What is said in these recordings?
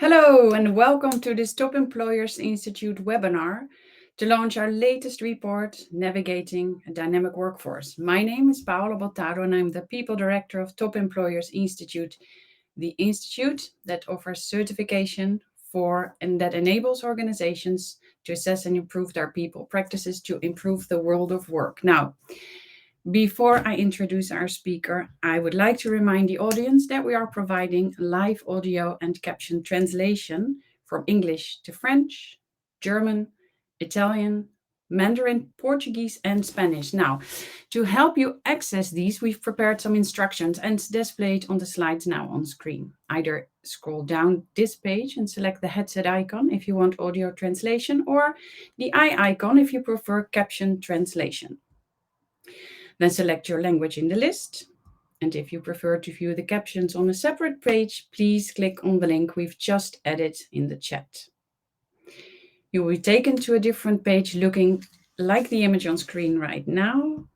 Hello and welcome to this Top Employers Institute webinar to launch our latest report, Navigating a Dynamic Workforce. My name is Paola Bottaro and I'm the People Director of Top Employers Institute, the institute that offers certification for and that enables organizations to assess and improve their people practices to improve the world of work. Now, before I introduce our speaker, I would like to remind the audience that we are providing live audio and caption translation from English to French, German, Italian, Mandarin, Portuguese, and Spanish. Now, to help you access these, we've prepared some instructions and displayed on the slides now on screen. Either scroll down this page and select the headset icon if you want audio translation, or the eye icon if you prefer caption translation. Then select your language in the list. And if you prefer to view the captions on a separate page, please click on the link we've just added in the chat. You will be taken to a different page looking like the image on screen right now.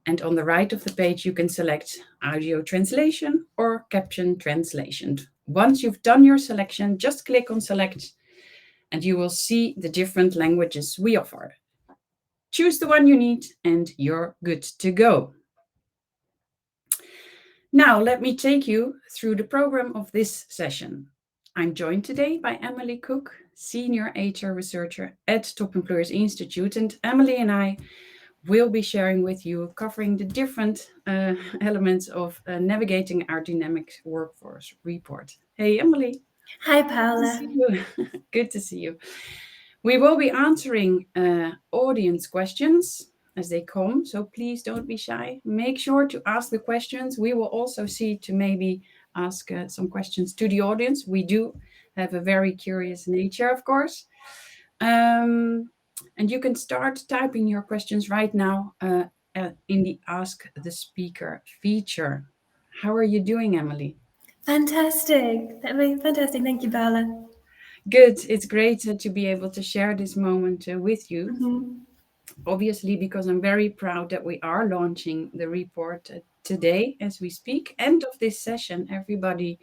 And on the right of the page, you can select audio translation or caption translation. Once you've done your selection, just click on select and you will see the different languages we offer. Choose the one you need and you're good to go. Now, let me take you through the program of this session. I'm joined today by Emily Cook, Senior HR Researcher at Top Employers Institute, and Emily and I will be sharing with you, covering the different elements of navigating our dynamic workforce report. Hey, Emily. Hi, Paola. Good to see you. We will be answering audience questions as they come, so please don't be shy. Make sure to ask the questions. We will also see to maybe ask some questions to the audience. We do have a very curious nature, of course. And you can start typing your questions right now in the Ask the Speaker feature. How are you doing, Emily? Fantastic. Fantastic. Thank you, Paola. Good. It's great to be able to share this moment with you. Mm-hmm. Obviously, because I'm very proud that we are launching the report today as we speak. End of this session, everybody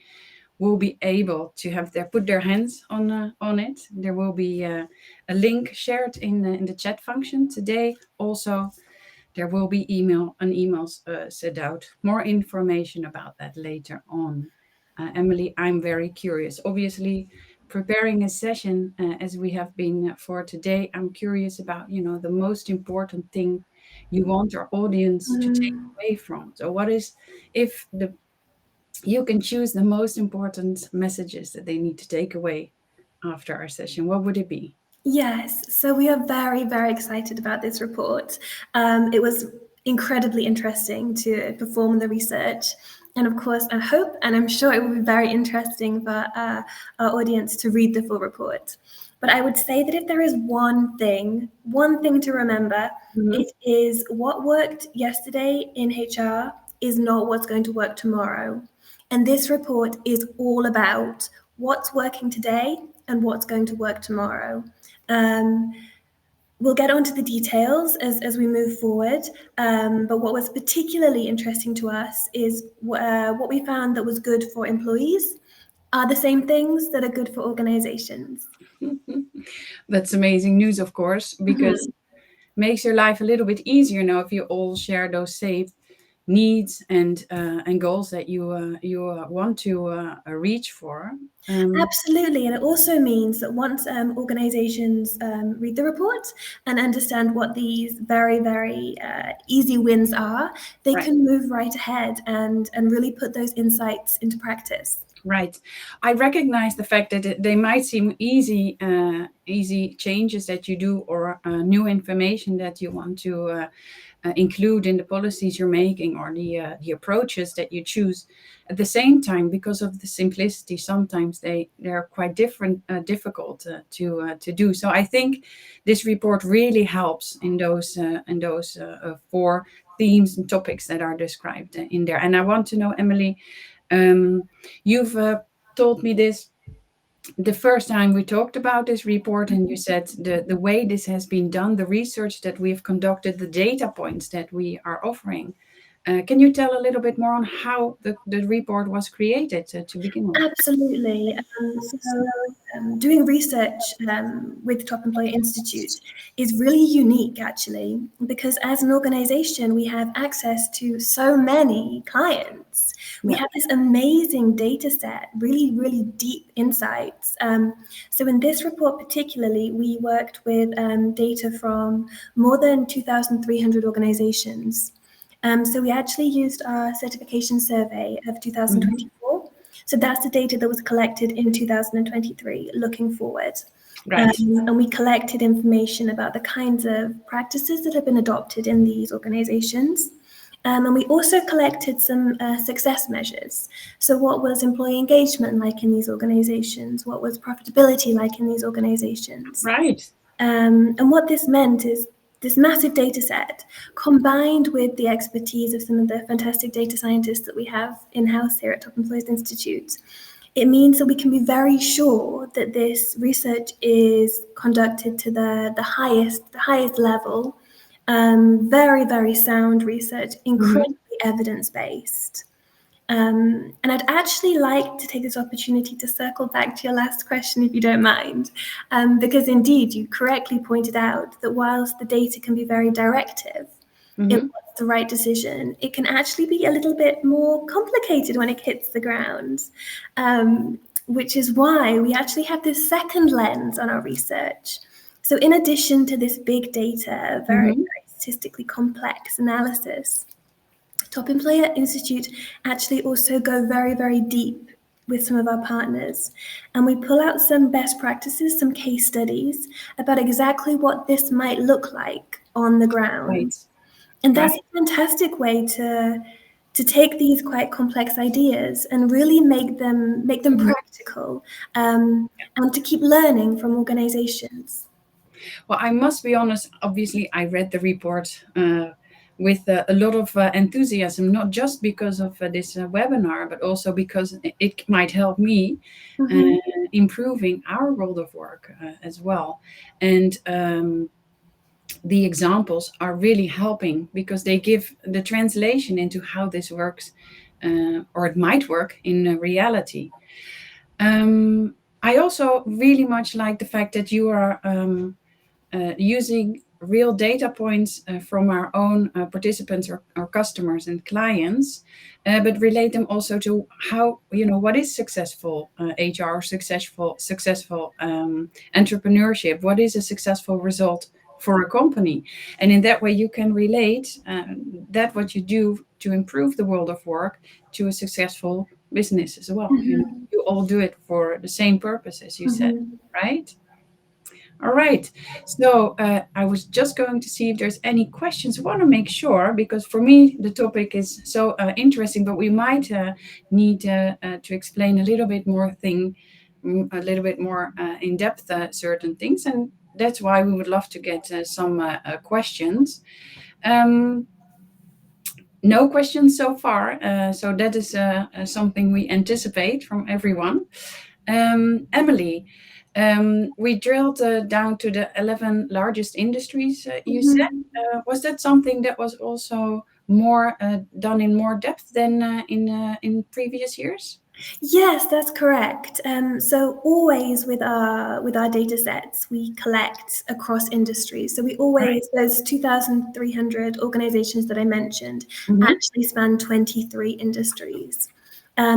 will be able to have put their hands on it. There will be a link shared in the chat function today. Also, there will be emails sent out. More information about that later on. Emily, I'm very curious. Obviously, preparing a session as we have been for today, I'm curious about, the most important thing you want our audience to take away from. So what is, if you can choose the most important messages that they need to take away after our session, what would it be? Yes, so we are very, very excited about this report. It was incredibly interesting to perform the research. And of course, I hope and I'm sure it will be very interesting for our audience to read the full report. But I would say that if there is one thing to remember, it is what worked yesterday in HR is not what's going to work tomorrow. And this report is all about what's working today and what's going to work tomorrow. We'll get onto the details as we move forward, but what was particularly interesting to us is what we found that was good for employees are the same things that are good for organizations. That's amazing news, of course, because makes your life a little bit easier now if you all share those same needs and goals that you want to reach for. Absolutely, and it also means that once organizations read the report and understand what these very, very easy wins are, they can move right ahead and really put those insights into practice. Right. I recognize the fact that they might seem easy changes that you do or new information that you want to include in the policies you're making or the approaches that you choose. At the same time, because of the simplicity, sometimes they're quite difficult to do. So I think this report really helps in those 4 themes and topics that are described in there. And I want to know, Emily, you've told me this the first time we talked about this report, and you said the way this has been done, the research that we've conducted, the data points that we are offering, Can you tell a little bit more on how the report was created to begin with? Absolutely. Doing research with Top Employer Institute is really unique, actually, because as an organization, we have access to so many clients. We Yeah. have this amazing data set, really, really deep insights. So in this report particularly, we worked with data from more than 2,300 organizations. So we actually used our certification survey of Hmm. 2024. So that's the data that was collected in 2023, looking forward. Right. And we collected information about the kinds of practices that have been adopted in these organizations. And we also collected some success measures. So, what was employee engagement like in these organizations? What was profitability like in these organizations? Right. And what this meant is this massive data set combined with the expertise of some of the fantastic data scientists that we have in-house here at Top Employers Institute, it means that we can be very sure that this research is conducted to the highest level, very, very sound research, Hmm. incredibly evidence-based. And I'd actually like to take this opportunity to circle back to your last question, if you don't mind, because indeed you correctly pointed out that whilst the data can be very directive in Hmm. what's the right decision, it can actually be a little bit more complicated when it hits the ground, which is why we actually have this second lens on our research. So in addition to this big data, very, Hmm. very statistically complex analysis, Top Employer Institute actually also go very, very deep with some of our partners. And we pull out some best practices, some case studies about exactly what this might look like on the ground. Right. And Right. that's a fantastic way to take these quite complex ideas and really make them Mhm. practical, and to keep learning from organizations. Well, I must be honest. Obviously, I read the report with a lot of enthusiasm, not just because of this webinar, but also because it might help me uh, Mm-hmm, improving our world of work as well. And the examples are really helping because they give the translation into how this works, or it might work in reality. I also really much like the fact that you are using real data points from our own participants or customers and clients, but relate them also to how, what is successful HR, successful entrepreneurship, what is a successful result for a company. And in that way you can relate that what you do to improve the world of work to a successful business as well. mm-hmm, You all do it for the same purpose, as you said, mm-hmm, right? All right. So I was just going to see if there's any questions. I want to make sure because for me the topic is so interesting, but we might need to explain a little bit more a little bit more in depth certain things, and that's why we would love to get some questions. Um, no questions so far, so that is something we anticipate from everyone. Emily, we drilled down to the 11 largest industries, you said. mm-hmm. Was that something that was also more done in more depth than in previous years? Yes, that's correct. So always with our data sets, we collect across industries. So we Right. always those 2,300 organizations that I mentioned Hmm. actually span 23 industries.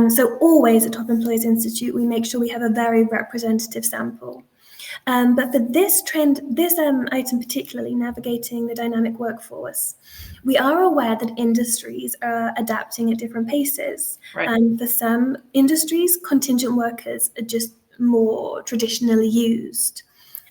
So always at Top Employers Institute, we make sure we have a very representative sample. But for this item particularly, navigating the dynamic workforce, we are aware that industries are adapting at different paces. Right. And for some industries, contingent workers are just more traditionally used.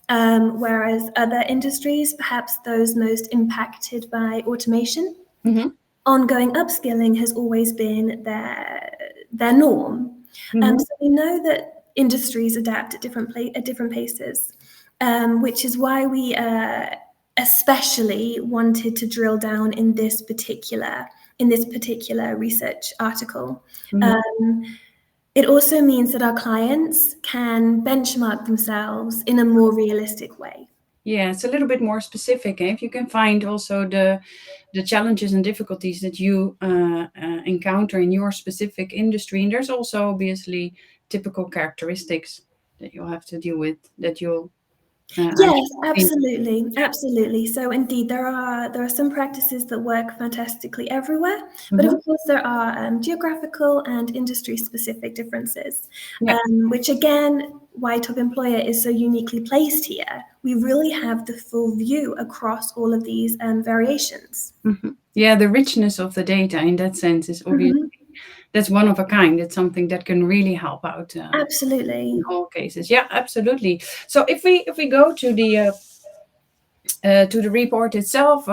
Whereas other industries, perhaps those most impacted by automation, Hmm. ongoing upskilling has always been their norm. Hmm. So we know that industries adapt at different paces, which is why we especially wanted to drill down in this particular research article. Hmm. Um, it also means that our clients can benchmark themselves in a more realistic way. Yeah, it's a little bit more specific. If you can find also the challenges and difficulties that you encounter in your specific industry, and there's also obviously typical characteristics that you'll have to deal with that you'll I Yes, think. absolutely, absolutely. So indeed, there are some practices that work fantastically everywhere, but of Mhm. course there are geographical and industry-specific differences, Yeah. which again, why Top Employer is so uniquely placed here. We really have the full view across all of these variations. Yeah, the richness of the data in that sense is obvious. Mhm. That's one of a kind. It's something that can really help out in Absolutely. all cases. Yeah, absolutely. So if we go to the report itself,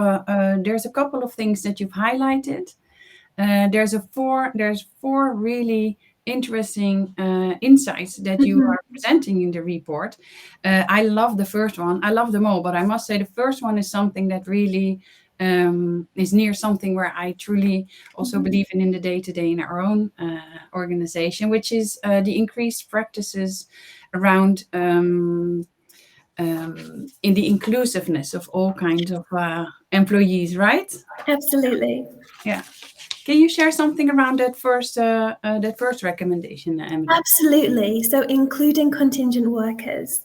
there's a couple of things that you've highlighted. There's four really interesting insights that you Mhm. are presenting in the report. I love the first one. I love them all, but I must say the first one is something that really is near something where I truly also Mhm. believe in the day to day in our own organization, which is the increased practices around in the inclusiveness of all kinds of employees, right? Absolutely. Yeah. Can you share something around that first recommendation, Emily? Absolutely. So, including contingent workers.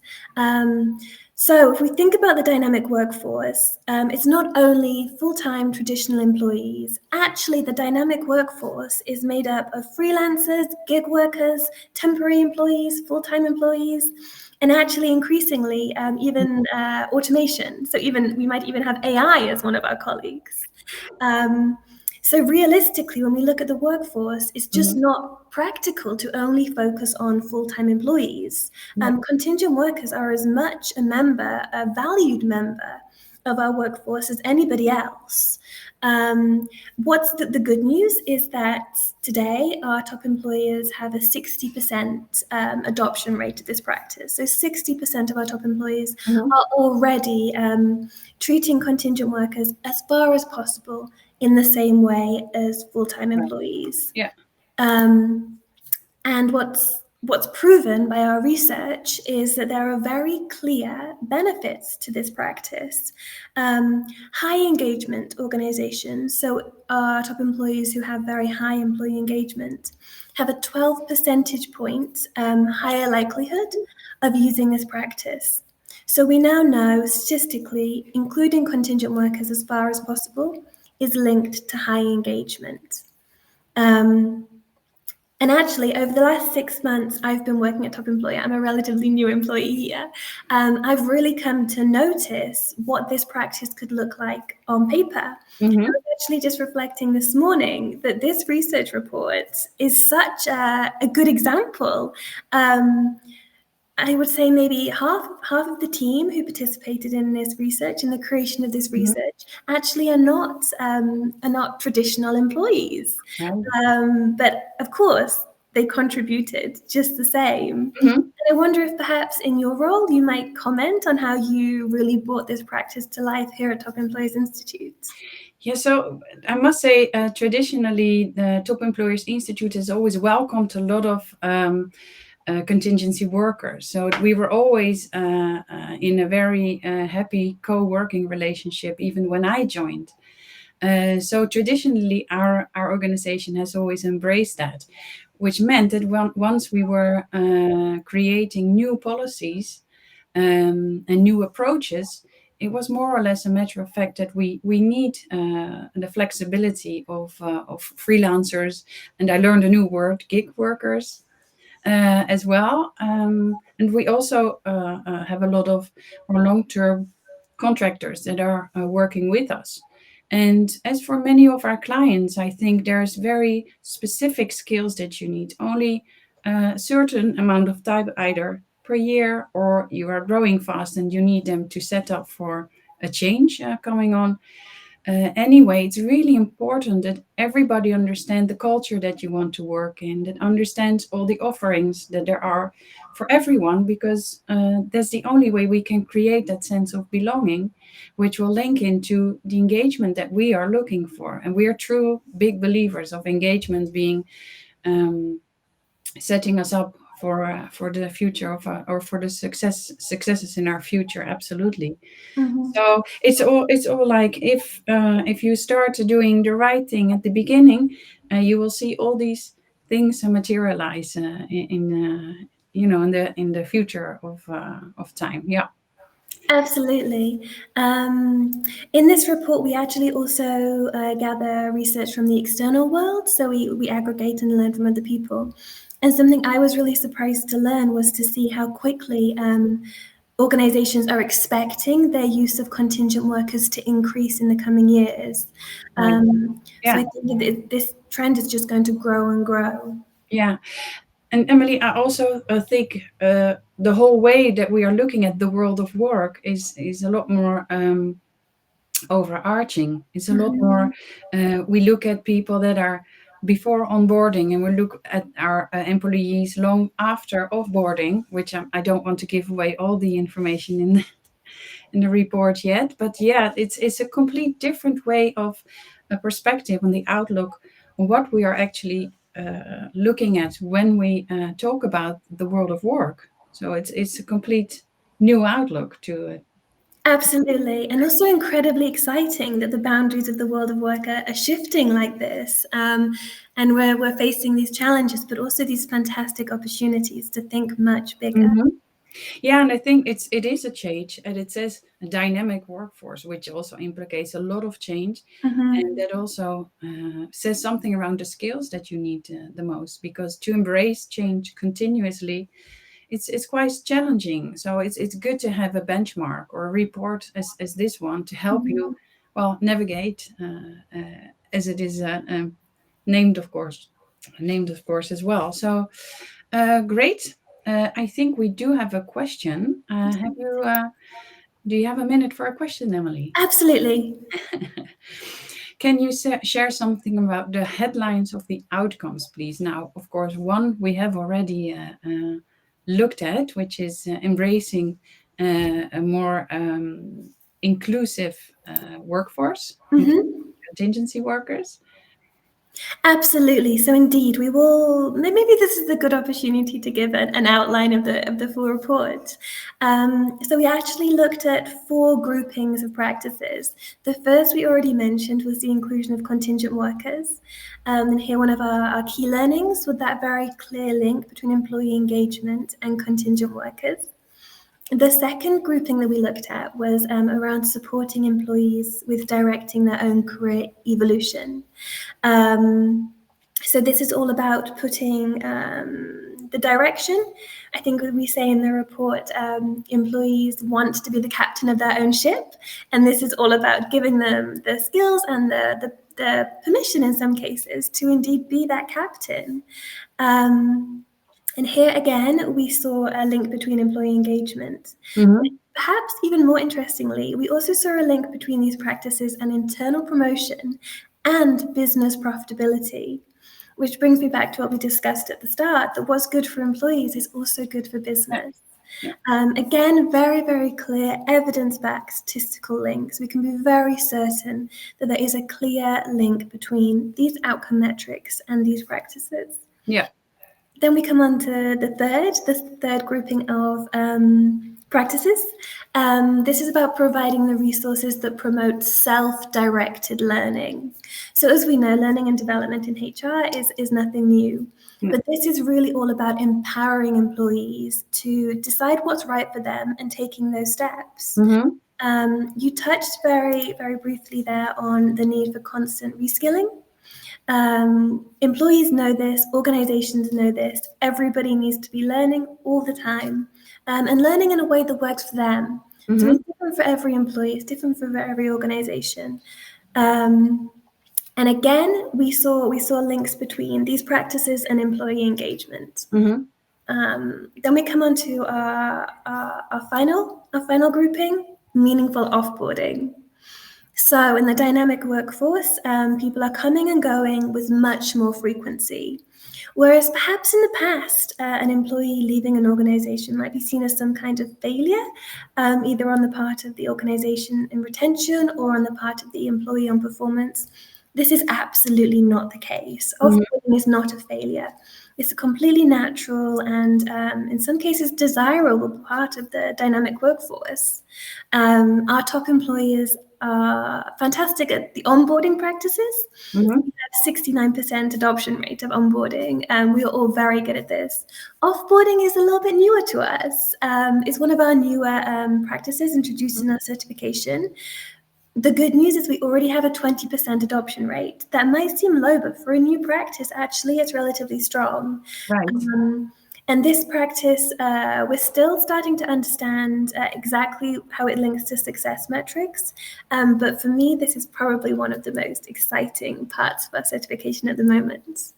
So, if we think about the dynamic workforce, it's not only full time traditional employees. Actually, the dynamic workforce is made up of freelancers, gig workers, temporary employees, full time employees, and actually increasingly even automation. So, even we might even have AI as one of our colleagues. Um, so realistically, when we look at the workforce, it's just Mhm. not practical to only focus on full-time employees. Yeah. Contingent workers are as much a valued member of our workforce as anybody else. What's the good news is that today our top employers have a 60% adoption rate of this practice. So 60% of our top employers Mhm. are already treating contingent workers as far as possible in the same way as full-time Right. employees. Yeah. Um, and what's proven by our research is that there are very clear benefits to this practice. High engagement organizations, so our top employees who have very high employee engagement, have a 12 percentage point higher likelihood of using this practice. So we now know statistically, including contingent workers as far as possible is linked to high engagement. Um, and actually, over the last 6 months, I've been working at Top Employer. I'm a relatively new employee here. I've really come to notice what this practice could look like on paper. I Mhm. was actually just reflecting this morning that this research report is such a good example. Um, I would say maybe half of the team who participated in this research, in the creation of this Mhm. research, actually are not traditional employees. Right. But of course, they contributed just the same. Mhm. And I wonder if perhaps in your role you might comment on how you really brought this practice to life here at Top Employees Institute. Yeah, so I must say, traditionally, the Top Employers Institute has always welcomed a lot of contingency workers. So we were always in a very happy co-working relationship, even when I joined. So traditionally, our organization has always embraced that, which meant that once we were creating new policies and new approaches, it was more or less a matter of fact that we need the flexibility of freelancers, and I learned a new word, gig workers, as well. And we also have a lot of more long-term contractors that are working with us. And as for many of our clients, I think there's very specific skills that you need. Only a certain amount of time either per year, or you are growing fast and you need them to set up for a change coming on. Anyway, it's really important that everybody understand the culture that you want to work in, that understands all the offerings that there are for everyone, because that's the only way we can create that sense of belonging, which will link into the engagement that we are looking for. And we are true big believers of engagement being um, setting us up for the future of or for the successes in our future. Absolutely. Mhm. So it's all like if you start doing the right thing at the beginning, you will see all these things materialize in the future of time. Yeah. Absolutely. Um, in this report, we actually also gather research from the external world. So we aggregate and learn from other people. And something I was really surprised to learn was to see how quickly organizations are expecting their use of contingent workers to increase in the coming years. Right. So Yeah. I think that this trend is just going to grow and grow. Yeah. And Emily, I also think the whole way that we are looking at the world of work is a lot more overarching. It's a lot more. We look at people that are before onboarding, and we look at our employees long after offboarding. Which I don't want to give away all the information in the report yet, but yeah, it's a complete different way of a perspective on the outlook on what we are actually looking at when we talk about the world of work. So it's a complete new outlook to it. Absolutely. And also incredibly exciting that the boundaries of the world of work are shifting like this. And we're facing these challenges, but also these fantastic opportunities to think much bigger. Mhm. Yeah, and I think it is a change, and it says a dynamic workforce, which also implicates a lot of change, and Mhm. that also says something around the skills that you need the most, because to embrace change continuously, it's quite challenging. So it's good to have a benchmark or a report as this one to help Mhm. you, well, navigate as it is named of course as well. So great. I think we do have a question. Do you have a minute for a question, Emily? Absolutely. Can you share something about the headlines of the outcomes, please? Now, of course, one we have already looked at, which is embracing a more inclusive workforce, including Mhm. contingency workers. Absolutely. So indeed, we will. Maybe this is a good opportunity to give an outline of the full report. So we actually looked at four groupings of practices. The first we already mentioned was the inclusion of contingent workers. And here one of our key learnings was that very clear link between employee engagement and contingent workers. The second grouping that we looked at was around supporting employees with directing their own career evolution. Um, so this is all about putting the direction. I think we say in the report, employees want to be the captain of their own ship, and this is all about giving them the skills and the permission in some cases to indeed be that captain. Um, and here again, we saw a link between employee engagement. Mm-hmm. Perhaps even more interestingly, we also saw a link between these practices and internal promotion and business profitability, which brings me back to what we discussed at the start, that what's good for employees is also good for Yeah. business. Yeah. Again, very, very clear evidence-backed statistical links. We can be very certain that there is a clear link between these outcome metrics and these practices. Yeah. Then we come on to the third grouping of practices. This is about providing the resources that promote self-directed learning. So as we know, learning and development in HR is nothing new. Yeah. But this is really all about empowering employees to decide what's right for them and taking those steps. Mm-hmm. You touched very, very briefly there on the need for constant reskilling. Employees know this, organizations know this. Everybody needs to be learning all the time and learning in a way that works for them. So Mm-hmm. it's different for every employee, it's different for every organization. Um, and again, we saw links between these practices and employee engagement. Mm-hmm. Then we come on to our final grouping, meaningful offboarding. So in the dynamic workforce, people are coming and going with much more frequency. Whereas perhaps in the past, an employee leaving an organization might be seen as some kind of failure, either on the part of the organization in retention or on the part of the employee on performance. This is absolutely not the case. Mhm. Offboarding is not a failure. It's a completely natural and, in some cases, desirable part of the dynamic workforce. Our top employers are fantastic at the onboarding practices. Mhm. We have 69% adoption rate of onboarding, and we are all very good at this. Offboarding is a little bit newer to us. It's one of our newer practices introduced in our certification. The good news is we already have a 20% adoption rate. That might seem low, but for a new practice, actually, it's relatively strong. Right. And this practice, we're still starting to understand exactly how it links to success metrics. But for me, this is probably one of the most exciting parts of our certification at the moment.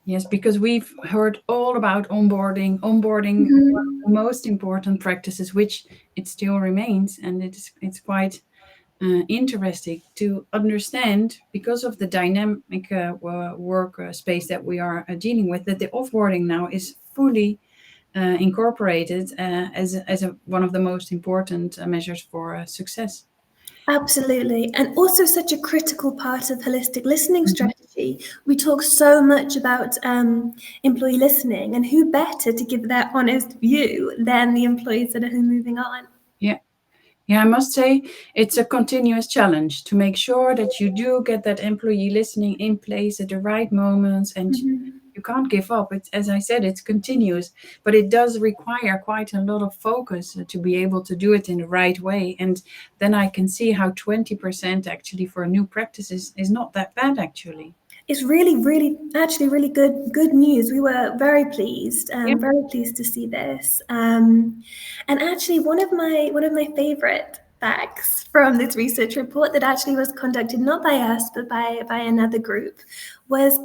Yes, because we've heard all about onboarding. Onboarding, one of Mhm. the most important practices, which it still remains, and it's quite interesting to understand because of the dynamic work space that we are dealing with, that the offboarding now is fully incorporated as one of the most important measures for success. Absolutely. And also such a critical part of holistic listening Mhm. strategy. We talk so much about employee listening, and who better to give their honest view than the employees that are moving on? Yeah. Yeah, I must say it's a continuous challenge to make sure that you do get that employee listening in place at the right moments, and Mhm. you can't give up. It's, as I said, it's continuous, but it does require quite a lot of focus to be able to do it in the right way. And then I can see how 20% actually for a new practice is not that bad actually. It's really, really, actually, really good news. We were Yeah. very pleased to see this. And actually, one of my favorite facts from this research report that actually was conducted not by us but by another group was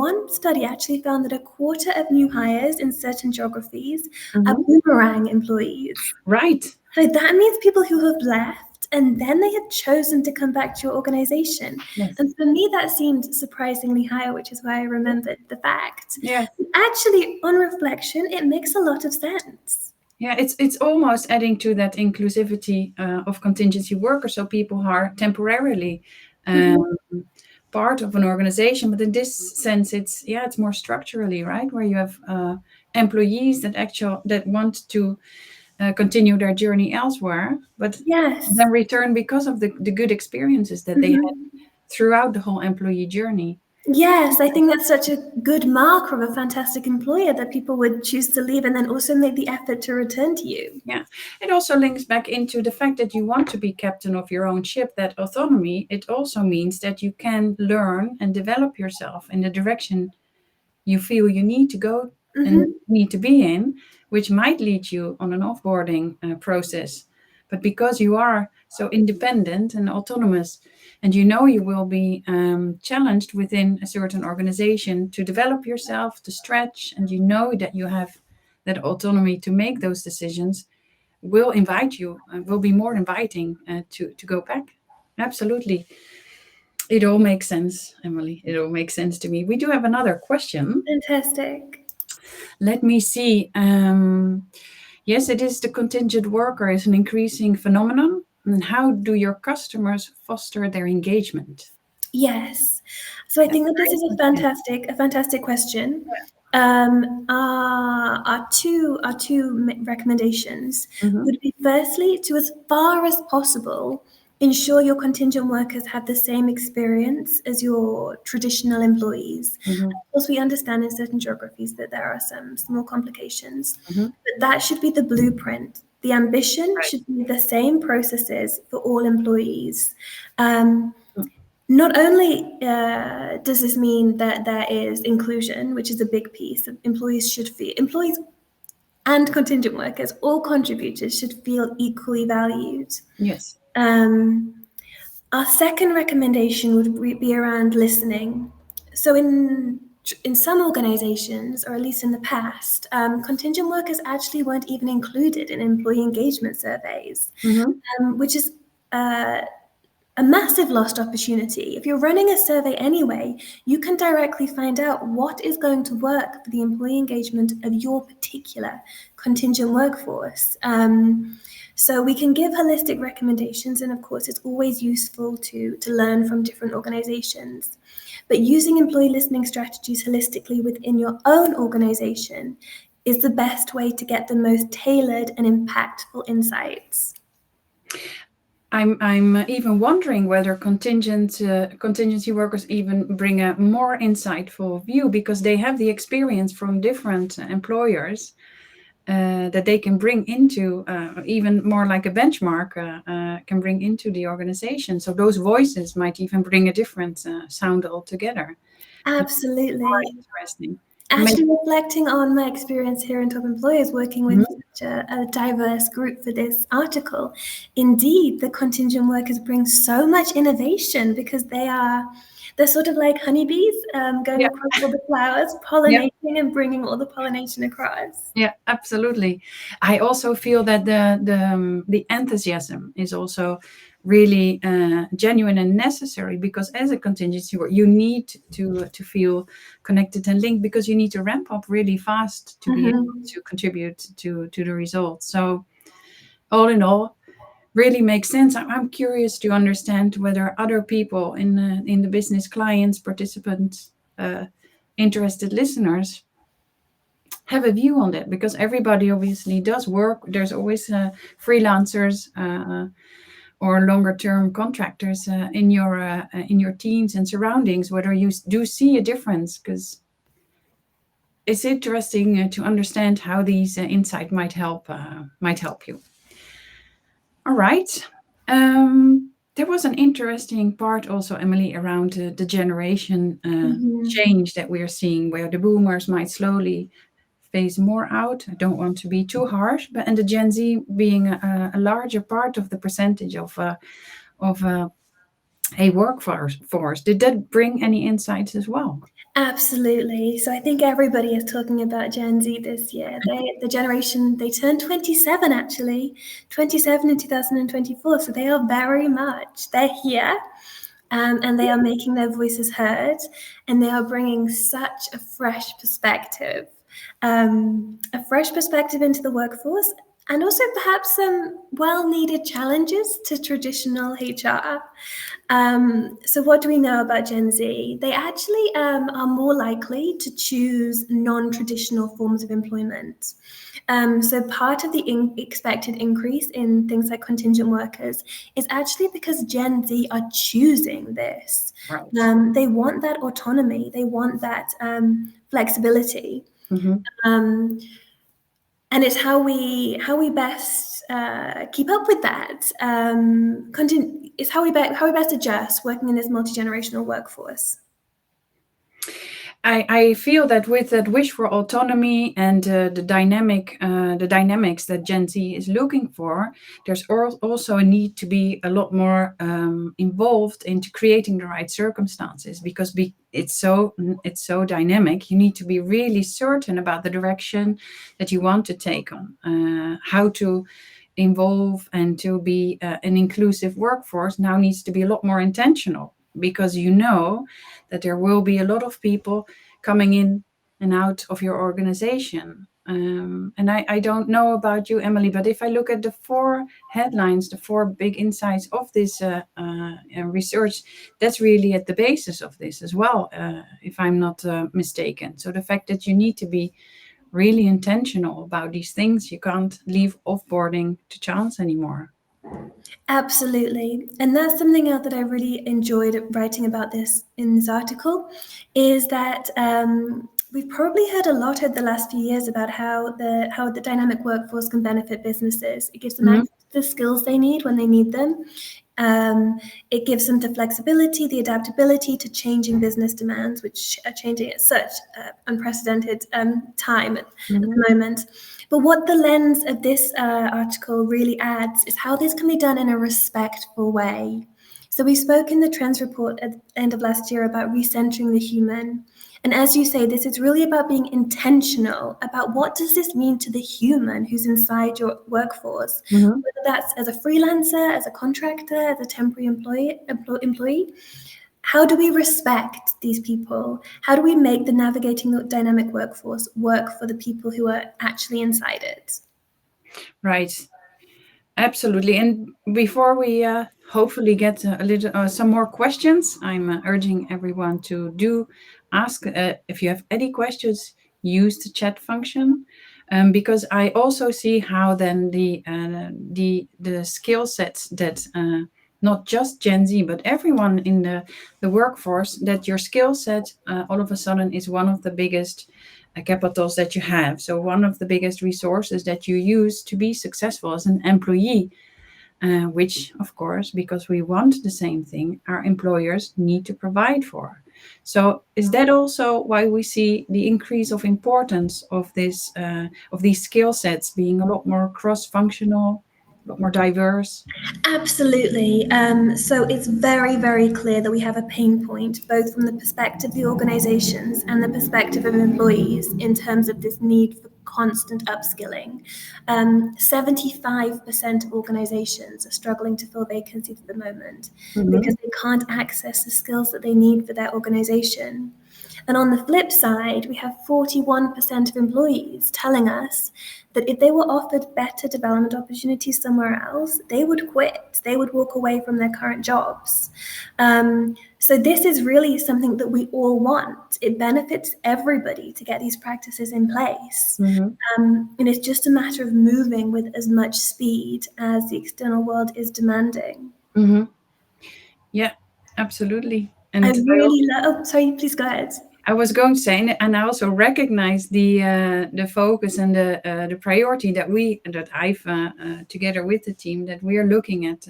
one study actually found that a quarter of new hires in certain geographies are Mhm. boomerang employees. Right. So that means people who have left and then they have chosen to come back to your organization. Yes. And for me, that seemed surprisingly high, which is why I remembered the fact. Yes. Actually, on reflection, it makes a lot of sense. Yeah, it's almost adding to that inclusivity of contingency workers, so people are temporarily um, Mhm. part of an organization. But in this sense, it's more structurally, right, where you have employees that want to continue their journey elsewhere, but Yes. then return because of the good experiences that they had Mhm. throughout the whole employee journey. Yes, I think that's such a good marker of a fantastic employer that people would choose to leave and then also make the effort to return to you. Yeah, it also links back into the fact that you want to be captain of your own ship, that autonomy. It also means that you can learn and develop yourself in the direction you feel you need to go and Hmm. need to be in, which might lead you on an offboarding process. But because you are so independent and autonomous, and you know you will be challenged within a certain organization to develop yourself, to stretch, and you know that you have that autonomy to make those decisions, will invite you, will be more inviting to go back. Absolutely. It all makes sense, Emily. It all makes sense to me. We do have another question. Fantastic. Let me see. Yes, it is the contingent worker is an increasing phenomenon. And how do your customers foster their engagement? Yes. So I That's think that this very is interesting. a fantastic question. Our two recommendations Mhm, would be firstly to, as far as possible, ensure your contingent workers have the same experience as your traditional employees. mhm, Of course, we understand in certain geographies that there are some small complications, mhm. but that should be the blueprint. The ambition Right. should be the same processes for all employees. Um, Mm. Not only does this mean that there is inclusion, which is a big piece, employees should feel, employees and contingent workers, all contributors should feel equally valued. Yes. Um, our second recommendation would be around listening. So in some organizations, or at least in the past, contingent workers actually weren't even included in employee engagement surveys, Mhm, which is uh, a massive lost opportunity. If you're running a survey anyway, you can directly find out what is going to work for the employee engagement of your particular contingent workforce. So we can give holistic recommendations, and of course, it's always useful to learn from different organizations. But using employee listening strategies holistically within your own organization is the best way to get the most tailored and impactful insights. I'm even wondering whether contingency workers even bring a more insightful view, because they have the experience from different employers that they can bring into, even more like a benchmark, can bring into the organization. So those voices might even bring a different sound altogether. That's Absolutely. quite interesting. Actually, reflecting on my experience here in Top Employers, working with Mhm. such a diverse group for this article, indeed, the contingent workers bring so much innovation because they're sort of like honeybees, going Yeah, across all the flowers, yeah, pollinating and bringing all the pollination across. yeah, absolutely. I also feel that the enthusiasm is also really genuine and necessary, because as a contingency worker, you need to feel connected and linked, because you need to ramp up really fast to be able Mhm. to contribute to the results. So all in all, really makes sense. I'm curious to understand whether other people in the business, clients, participants, interested listeners, have a view on that, because everybody obviously does work. There's always freelancers or longer term contractors in your teams and surroundings. Whether you do see a difference, because it's interesting to understand how these insight might help you. All right. There was an interesting part also, Emily, around the generation Mhm. change that we are seeing, where the boomers might slowly phase more out. I don't want to be too harsh, but and the Gen Z being a larger part of the percentage of a workforce. Did that bring any insights as well? Absolutely. So I think everybody is talking about Gen Z this year. The generation, they turned 27 actually, 27 in 2024. So they are very much, they're here, and they are making their voices heard, and they are bringing such a fresh perspective into the workforce, and also perhaps some well-needed challenges to traditional HR. So what do we know about Gen Z? They actually are more likely to choose non-traditional forms of employment. So part of the expected increase in things like contingent workers is actually because Gen Z are choosing this. Right. They want that autonomy. They want that flexibility. Mm-hmm. Um, and it's how we best keep up with that. It's how we best adjust working in this multi-generational workforce. I feel that with that wish for autonomy and the dynamics that Gen Z is looking for, there's also a need to be a lot more involved into creating the right circumstances, because it's so dynamic. You need to be really certain about the direction that you want to take on, how to involve and to be an inclusive workforce now needs to be a lot more intentional, because you know that there will be a lot of people coming in and out of your organization. And I don't know about you, Emily, but if I look at the four headlines, the four big insights of this research, that's really at the basis of this as well, if I'm not mistaken. So the fact that you need to be really intentional about these things, you can't leave offboarding to chance anymore. Absolutely. And that's something else that I really enjoyed writing about this in this article, is that we've probably heard a lot over the last few years about how the dynamic workforce can benefit businesses. It gives them Mhm. access to the skills they need when they need them. It gives them the flexibility, the adaptability to changing business demands, which are changing at such unprecedented time at Mhm. the moment. But what the lens of this article really adds is how this can be done in a respectful way. So we spoke in the Trends report at the end of last year about recentering the human. And as you say, this is really about being intentional about what does this mean to the human who's inside your workforce, Mm-hmm. whether that's as a freelancer, as a contractor, as a temporary employee. How do we respect these people? How do we make the navigating the dynamic workforce work for the people who are actually inside it? Right. Absolutely. And before we hopefully get a little some more questions, I'm urging everyone to do ask if you have any questions, use the chat function, because I also see how then the skill sets that not just Gen Z but everyone in the workforce, that your skill set all of a sudden is one of the biggest capitals that you have. So one of the biggest resources that you use to be successful as an employee, which of course, because we want the same thing, our employers need to provide for. So is that also why we see the increase of importance of this of these skill sets being a lot more cross-functional, a lot more diverse? Absolutely. So it's very, very clear that we have a pain point, both from the perspective of the organizations and the perspective of employees, in terms of this need for constant upskilling. 75% of organizations are struggling to fill vacancies at the moment Mm-hmm. because they can't access the skills that they need for their organization. And on the flip side, we have 41% of employees telling us that if they were offered better development opportunities somewhere else, they would quit. They would walk away from their current jobs. So, this is really something that we all want. It benefits everybody to get these practices in place. Mm-hmm. And it's just a matter of moving with as much speed as the external world is demanding. Mm-hmm. Yeah, absolutely. I And really love, oh, sorry, please go ahead. I was going to say, and I also recognize the focus and the priority that I've together with the team, that we are looking at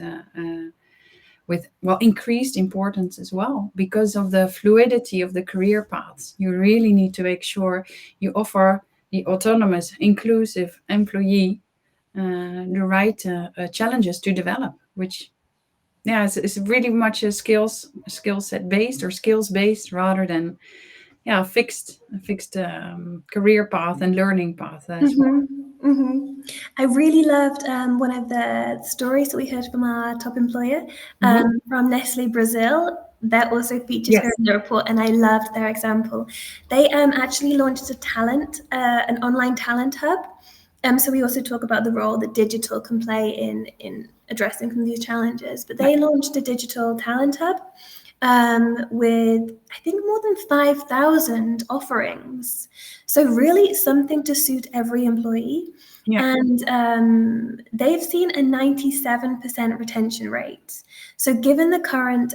with, well, increased importance as well, because of the fluidity of the career paths. You really need to make sure you offer the autonomous, inclusive employee the right challenges to develop, which, yeah, it's really much a skill set based or skills based rather than, yeah, a fixed career path and learning path as well. Mm-hmm. I really loved one of the stories that we heard from our top employer Hmm. from Nestle Brazil. That also featured here Yes. in the report, and I loved their example. They actually launched an online talent hub. So we also talk about the role that digital can play in addressing some of these challenges. But Right. they launched a digital talent hub with, I think, more than 5,000 offerings. So, really, something to suit every employee. Yeah. And they've seen a 97% retention rate. So, given the current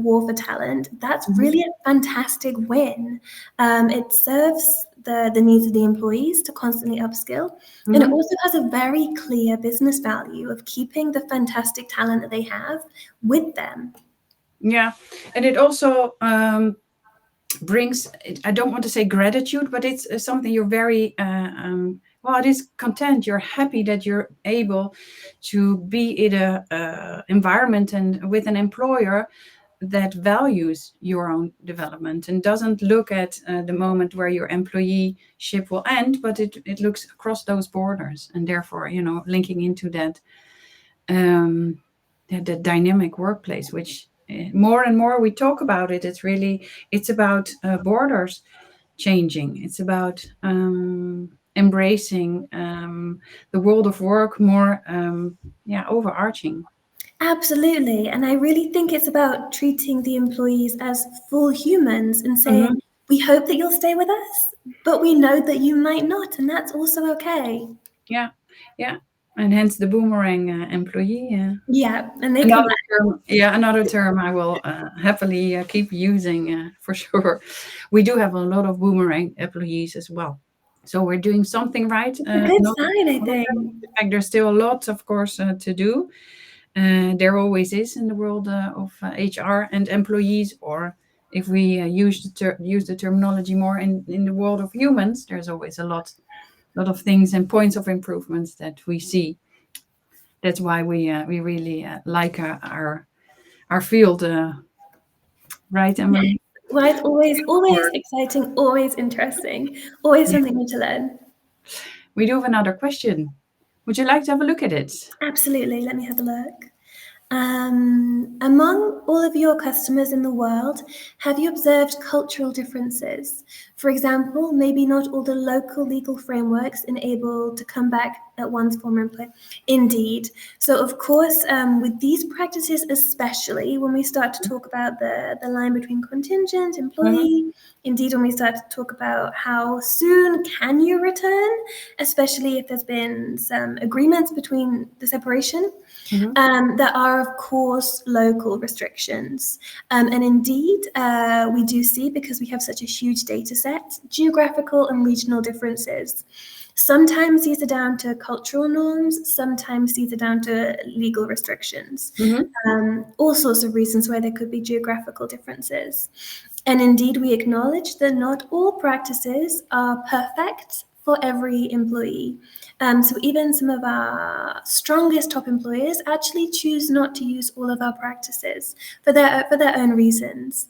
war for talent, that's Hmm. really a fantastic win. It serves the needs of the employees to constantly upskill. And it Hmm. also has a very clear business value of keeping the fantastic talent that they have with them. Yeah, and it also brings, I don't want to say gratitude, but it's something you're very well, it is content, you're happy that you're able to be in a environment and with an employer that values your own development and doesn't look at the moment where your employeeship will end, but it looks across those borders, and therefore, linking into that the dynamic workplace, which more and more we talk about it. It's about borders changing. It's about embracing the world of work more, yeah, overarching. Absolutely. And I really think it's about treating the employees as full humans and Hmm. saying, we hope that you'll stay with us, but we know that you might not, and that's also okay. Yeah, yeah, and hence the boomerang employee. Yeah, and they come Another back. term, yeah, another term I will happily keep using for sure. We do have a lot of boomerang employees as well. So we're doing something right. It's a good Not sign, I all of them. think. In fact, there's still a lot, of course, to do. There always is in the world of HR and employees, or if we use the terminology more in the world of humans, there's always a lot of things and points of improvements that we see. That's why we really like our field, right, Emily? Right? Always Work. exciting, always interesting, always Yeah. something new to learn. We do have another question. Would you like to have a look at it? Absolutely. Let me have a look. Among all of your customers in the world, have you observed cultural differences? For example, maybe not all the local legal frameworks enable to come back at one's former employer. Indeed. So, of course, with these practices, especially when we start to talk about the line between contingent, Mm-hmm. employee, indeed, when we start to talk about how soon can you return, especially if there's been some agreements between the separation. Mm-hmm. There are, of course, local restrictions. And indeed, we do see, because we have such a huge data set, geographical and regional differences. Sometimes these are down to cultural norms, sometimes these are down to legal restrictions. Mm-hmm. All sorts of reasons why there could be geographical differences. And indeed, we acknowledge that not all practices are perfect for every employee. So even some of our strongest top employers actually choose not to use all of our practices for their own reasons.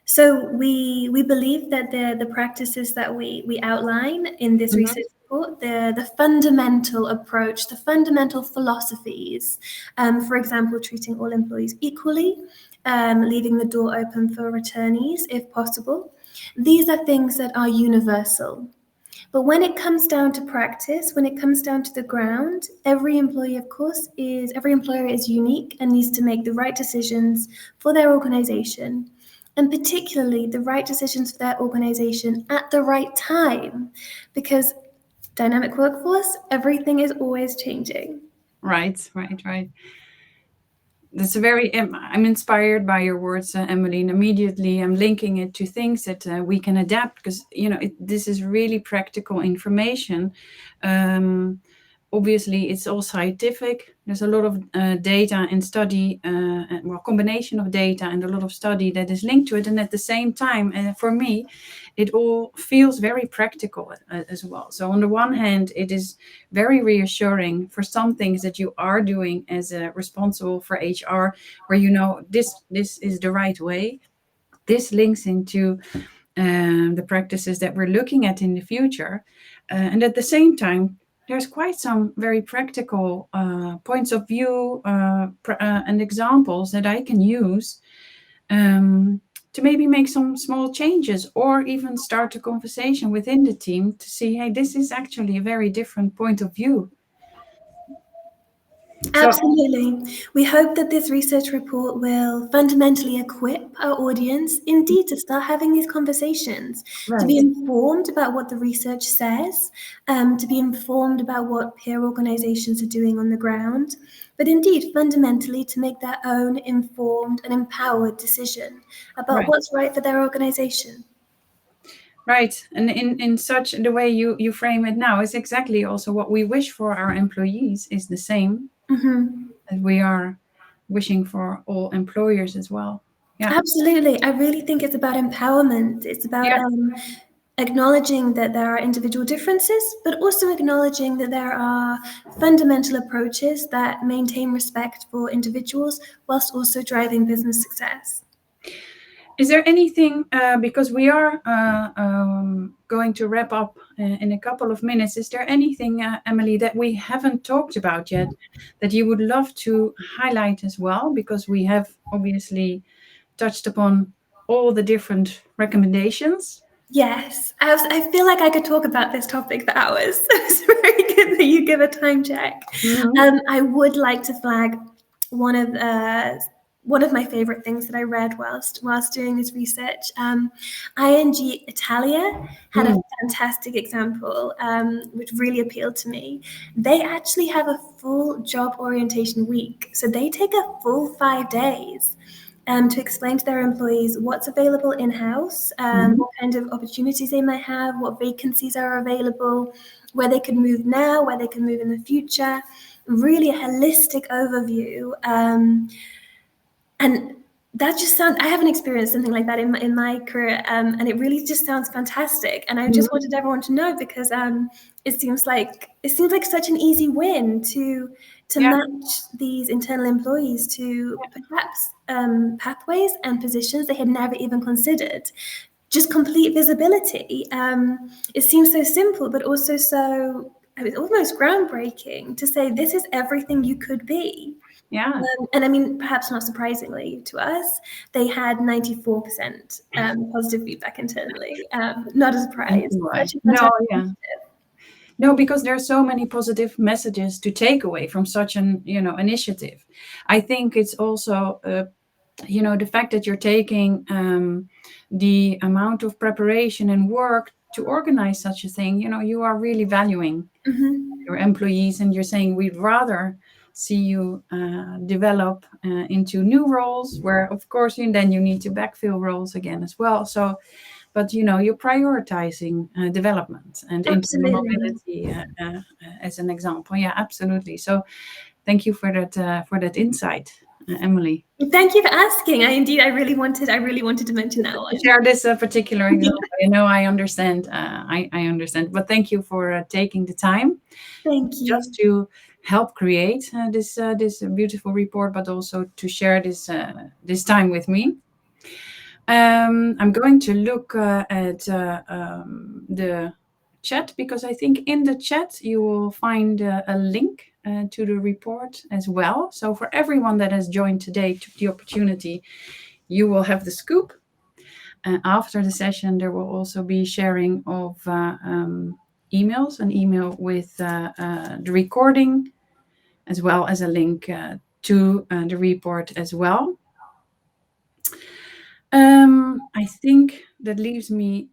So we believe that the practices that we outline in this Mm-hmm. research report, the fundamental approach, the fundamental philosophies, for example, treating all employees equally, leaving the door open for returnees if possible. These are things that are universal. But when it comes down to practice, when it comes down to the ground, every employee, of course, every employer is unique and needs to make the right decisions for their organization, and particularly the right decisions for their organization at the right time, because dynamic workforce, everything is always changing. Right, right, right. That's a very. I'm inspired by your words, Emily, and immediately I'm linking it to things that we can adapt because this is really practical information. Um, Obviously, it's all scientific. There's a lot of data and study, combination of data and a lot of study that is linked to it. And at the same time, for me, it all feels very practical as well. So on the one hand, it is very reassuring for some things that you are doing as responsible for HR, where this is the right way. This links into the practices that we're looking at in the future. And at the same time, there's quite some very practical points of view and examples that I can use to maybe make some small changes or even start a conversation within the team to see, hey, this is actually a very different point of view. So, Absolutely. We hope that this research report will fundamentally equip our audience, indeed, to start having these conversations, to be right, informed about what the research says, to be informed about what peer organizations are doing on the ground, but indeed, fundamentally, to make their own informed and empowered decision about right. what's right for their organization. Right. And in such the way you frame it now is exactly also what we wish for our employees is the same Mhm. as we are wishing for all employers as well. Yeah. Absolutely. I really think it's about empowerment. It's about Yeah. acknowledging that there are individual differences, but also acknowledging that there are fundamental approaches that maintain respect for individuals whilst also driving business success. Is there anything, because we are going to wrap up in a couple of minutes, is there anything, Emily, that we haven't talked about yet that you would love to highlight as well? Because we have obviously touched upon all the different recommendations. Yes, I feel like I could talk about this topic for hours. So it's very good that you give a time check. Mhm. I would like to flag one of uh, one of my favorite things that I read whilst doing this research. ING Italia had a Mm. fantastic example, which really appealed to me. They actually have a full job orientation week, so they take a full 5 days to explain to their employees what's available in-house, Mhm. what kind of opportunities they might have, what vacancies are available, where they can move now, where they can move in the future. Really a holistic overview. And that just sounds, I haven't experienced something like that in my career. And it really just sounds fantastic. And I just Mhm. wanted everyone to know because it seems like such an easy win to to match these internal employees to perhaps pathways and positions they had never even considered. Just complete visibility. It seems so simple, but also so, I mean, almost groundbreaking to say this is everything you could be. Yeah. And I mean, perhaps not surprisingly to us, they had 94% positive feedback internally. Not a surprise. Right. Such a No, fantastic yeah. initiative. No, because there are so many positive messages to take away from such an, initiative. I think it's also, the fact that you're taking the amount of preparation and work to organize such a thing. You are really valuing your employees, and you're saying we'd rather see you develop into new roles where, of course, then you need to backfill roles again as well. So, but you're prioritizing development and internal Absolutely. mobility as an example. Yeah, absolutely. So thank you for that insight, Emily. Thank you for asking. I really wanted to mention that To one. share this particular example. I understand. I understand. But thank you for taking the time Thank just you. to help create this beautiful report, but also to share this time with me. I'm going to look at the chat, because I think in the chat you will find a link to the report as well. So for everyone that has joined today, took the opportunity, you will have the scoop. After the session, there will also be sharing of emails, an email with the recording, as well as a link to the report as well. I think that leaves me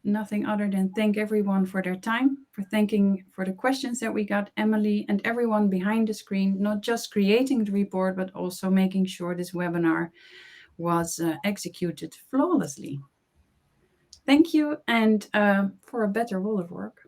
nothing other than thank everyone for their time, for the questions that we got, Emily, and everyone behind the screen, not just creating the report, but also making sure this webinar was executed flawlessly. Thank you, and for a better world of work.